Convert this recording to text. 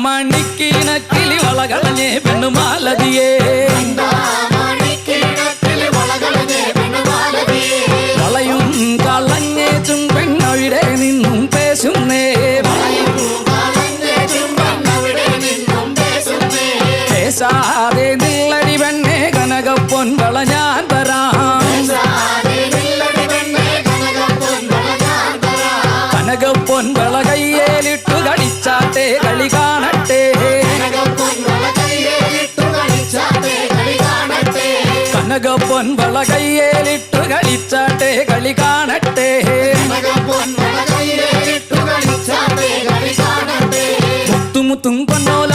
മണിക്കിണക്കിളി വളകളഞ്ഞേ പെണ്ണുമാലതിയേ വളയും കളഞ്ഞേച്ചും പെണ്ണവിടെ നിന്നും പേശുന്നേ പേശാതെ നില്ലടി പെണ്ണെ കനകപ്പൊൻവള ഞാൻ തരാം കനകപ്പൊൻവള കയ്യേലിട്ടു കളിച്ചാട്ടെ കളി കാണട്ടെ കനകപ്പൊൻവള കയ്യേലിട്ടു കളിച്ചാട്ടെ കളി കാണട്ടെ മുത്തുമുത്തും പൊന്നോല